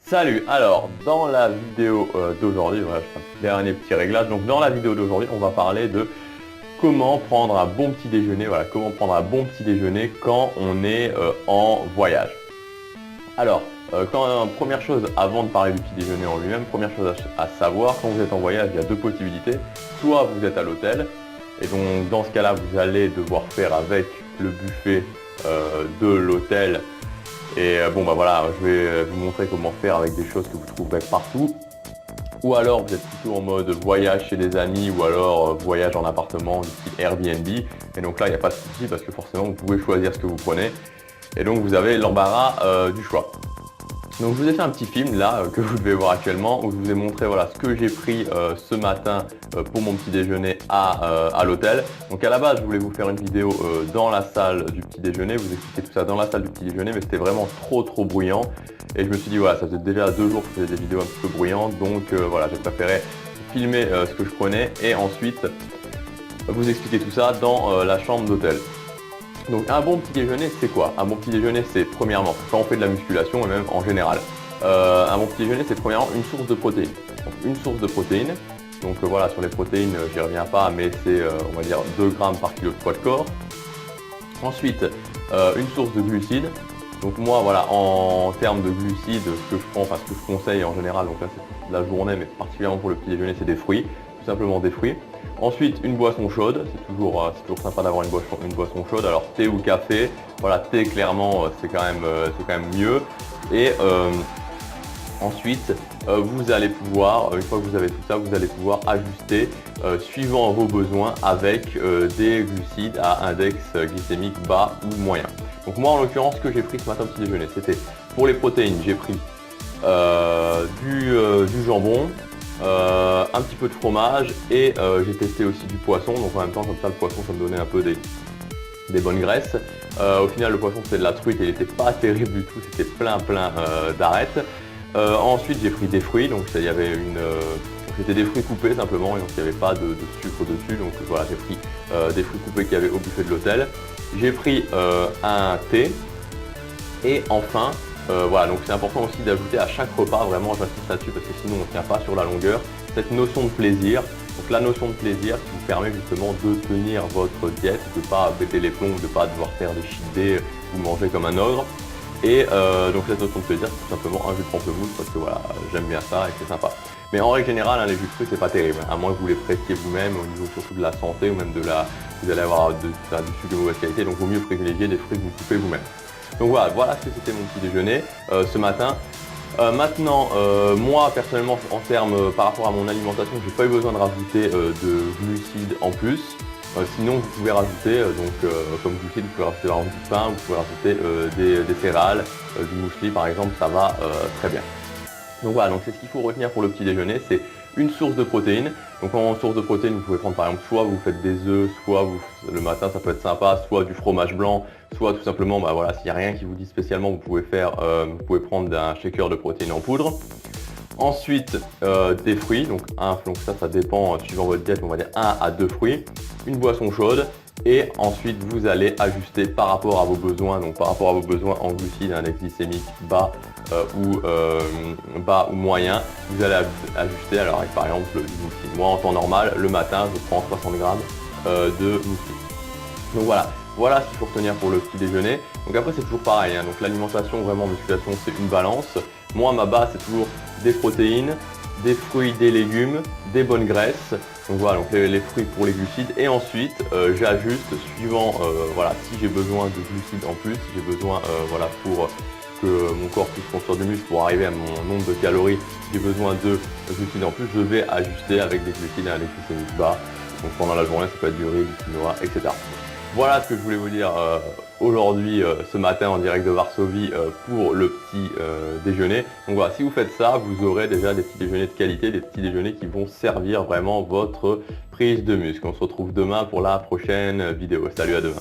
Salut, alors dans la vidéo d'aujourd'hui, voilà, je fais un dernier petit réglage. Donc dans la vidéo d'aujourd'hui, on va parler de comment prendre un bon petit déjeuner. Voilà, comment prendre un bon petit déjeuner quand on est en voyage. Alors, première chose, avant de parler du petit déjeuner en lui-même, première chose à savoir, quand vous êtes en voyage, il y a deux possibilités. Soit vous êtes à l'hôtel, et donc dans ce cas-là, vous allez devoir faire avec le buffet de l'hôtel. Et bon bah voilà, je vais vous montrer comment faire avec des choses que vous trouverez partout. Ou alors vous êtes plutôt en mode voyage chez des amis ou alors voyage en appartement du style Airbnb. Et donc là il n'y a pas de souci parce que forcément vous pouvez choisir ce que vous prenez. Et donc vous avez l'embarras du choix. Donc je vous ai fait un petit film là que vous devez voir actuellement où je vous ai montré voilà, ce que j'ai pris ce matin pour mon petit déjeuner à l'hôtel. Donc à la base je voulais vous faire une vidéo dans la salle du petit déjeuner, vous expliquer tout ça dans la salle du petit déjeuner, mais c'était vraiment trop bruyant. Et je me suis dit voilà, ça faisait déjà 2 jours que je faisais des vidéos un petit peu bruyantes, donc voilà, j'ai préféré filmer ce que je prenais et ensuite vous expliquer tout ça dans la chambre d'hôtel. Donc un bon petit déjeuner, c'est quoi? Un bon petit déjeuner, c'est premièrement, quand on fait de la musculation et même en général, un bon petit déjeuner, c'est premièrement une source de protéines. Donc une source de protéines. Donc voilà, sur les protéines, j'y reviens pas, mais c'est, on va dire, 2 grammes par kilo de poids de corps. Ensuite, une source de glucides. Donc moi, voilà, en termes de glucides, ce que je prends, enfin ce que je conseille en général, donc là c'est la journée, mais particulièrement pour le petit déjeuner, c'est des fruits, tout simplement des fruits. Ensuite, une boisson chaude, c'est toujours sympa d'avoir une boisson chaude. Alors thé ou café, voilà, thé clairement c'est quand même mieux. Et ensuite, vous allez pouvoir, une fois que vous avez tout ça, vous allez pouvoir ajuster suivant vos besoins avec des glucides à index glycémique bas ou moyen. Donc moi en l'occurrence, ce que j'ai pris ce matin au petit déjeuner, c'était pour les protéines, j'ai pris du jambon, un petit peu de fromage et j'ai testé aussi du poisson. Donc en même temps, comme ça, le poisson, ça me donnait un peu des bonnes graisses. Au final, le poisson, c'était de la truite et il n'était pas terrible du tout, c'était plein d'arêtes. Ensuite, j'ai pris des fruits, donc il y avait c'était des fruits coupés simplement, et donc il n'y avait pas de sucre dessus. Donc voilà, j'ai pris des fruits coupés qu'il y avait au buffet de l'hôtel. J'ai pris un thé et enfin, voilà, donc c'est important aussi d'ajouter à chaque repas, vraiment j'insiste là-dessus parce que sinon on ne tient pas sur la longueur, cette notion de plaisir. Donc la notion de plaisir qui vous permet justement de tenir votre diète, de ne pas péter les plombs, de ne pas devoir faire des cheat days ou manger comme un ogre. Et donc cette notion de plaisir, c'est tout simplement un jus de pamplemousse parce que voilà, j'aime bien ça et c'est sympa. Mais en règle générale, les jus de fruits, c'est pas terrible, à moins que vous les pressiez vous-même au niveau surtout de la santé ou même vous allez avoir du sucre de mauvaise qualité, donc il vaut mieux privilégier des fruits que vous coupez vous-même. Donc voilà ce que c'était mon petit déjeuner ce matin. Maintenant, moi personnellement, en termes par rapport à mon alimentation, j'ai pas eu besoin de rajouter de glucides en plus. Sinon, vous pouvez rajouter, comme glucides, vous pouvez rajouter du pain, vous pouvez rajouter des céréales, du muesli par exemple, ça va très bien. Donc voilà, donc c'est ce qu'il faut retenir pour le petit déjeuner, c'est une source de protéines. Donc en source de protéines, vous pouvez prendre par exemple soit vous faites des œufs, soit le matin ça peut être sympa, soit du fromage blanc, soit tout simplement, bah voilà, s'il n'y a rien qui vous dit spécialement, vous pouvez prendre un shaker de protéines en poudre. Ensuite, des fruits, donc ça dépend suivant votre diète, on va dire 1 à 2 fruits, une boisson chaude. Et ensuite, vous allez ajuster par rapport à vos besoins, donc par rapport à vos besoins en glucides, un index glycémique bas ou moyen. Vous allez ajuster, alors avec par exemple du muesli. Moi, en temps normal, le matin, je prends 60 grammes de muesli. Donc voilà ce qu'il faut retenir pour le petit déjeuner. Donc après, c'est toujours pareil, hein. Donc l'alimentation, vraiment, musculation, c'est une balance. Moi, ma base, c'est toujours des protéines, des fruits, des légumes, des bonnes graisses. Donc voilà, donc les fruits pour les glucides. Et ensuite, j'ajuste suivant, voilà, si j'ai besoin de glucides en plus, si j'ai besoin, voilà, pour que mon corps puisse construire du muscle pour arriver à mon nombre de calories, si j'ai besoin de glucides en plus, je vais ajuster avec des glucides à un index glycémique bas. Donc pendant la journée, ça peut être du riz, du quinoa, etc. Voilà ce que je voulais vous dire aujourd'hui, ce matin en direct de Varsovie pour le petit déjeuner. Donc voilà, si vous faites ça, vous aurez déjà des petits déjeuners de qualité, des petits déjeuners qui vont servir vraiment votre prise de muscle. On se retrouve demain pour la prochaine vidéo. Salut, à demain.